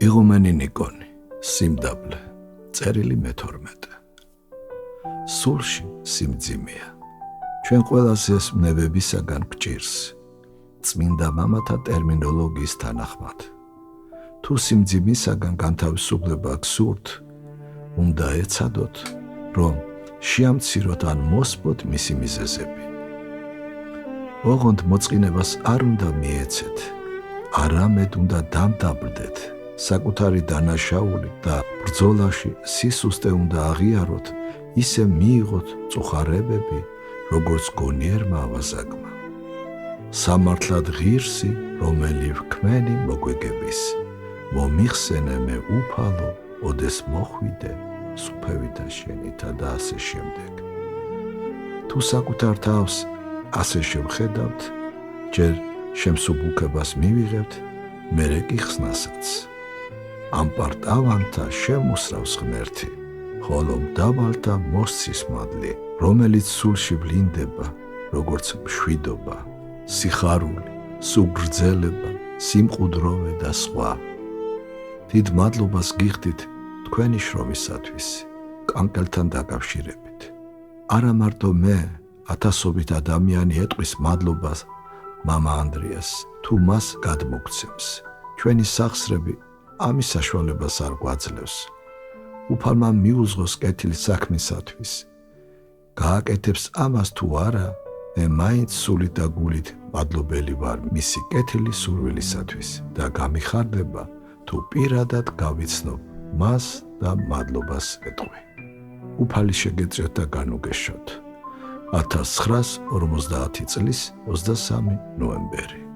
იღუმენი ნიკონი, სიმდაბლე, წერილი მე-12. სულში სიმძიმეა, ჩვენ ყველას ეს ნებებისაგან გჭირს, წმინდა მამათა ტერმინოლოგიის თანახმად. თუ სიმძიმისაგან განთავისუფლება გსურთ, უნდა ეცადოთ, რომ შეამციროთ ან მოსპოთ მისი მიზეზები. ოღონდ მოწყინებას არ უნდა მიეცეთ, არამედ უნდა დამდაბლდეთ. საკუთარი დანაშაული და ბრძოლაში სისუსტე უნდა აღიაროთ, ისე მიიღოთ წუხარებები, როგორც გონიერმა ავაზაკმა. სამართლად ღირსი, რომელი ვქმენი მოგვეგების, მომიხსენე მე უფალო, ოდეს მოხვიდე, სუფევითა შენითა და ასე შემდეგ. თუ საკუთარ თავს ასე შევხედავთ, ჯერ შემსუბუქებას მივიღებთ, მერე კი ხსნასაც. ამ პარტავანთა შემოსრავს ღმერთი, ხოლო მდაბალთა მოსცის მადლი, რომელიც სულში ვლინდება, როგორც მშვიდობა, სიხარული, სუგრძელება, სიმყუდროვე და სხვა. დიდ მადლობას გიხდით თქვენი შრომისათვის, კანკელთან დაკავშირებით. არა მარტო მე, ათასობით ადამიანი ეტყვის მადლობას მამა ანდრიას, თუ მას გადმოგცემს. ჩვენი სახსრები ამის საშუალებას არ გვაძლევს. უფალმა მიუძღოს კეთილი საქმისათვის. გააკეთებს ამას თუ არა, მე მაინც სულით და გულით მადლობელი ვარ მისი კეთილი სურვილისათვის და გამიხარდება, თუ პირადად გავიცნობ მას და მადლობას ეტყვი. უფალი შეგეწიოთ და განუგეშოთ. 1950 წლის 23 ნოემბერი.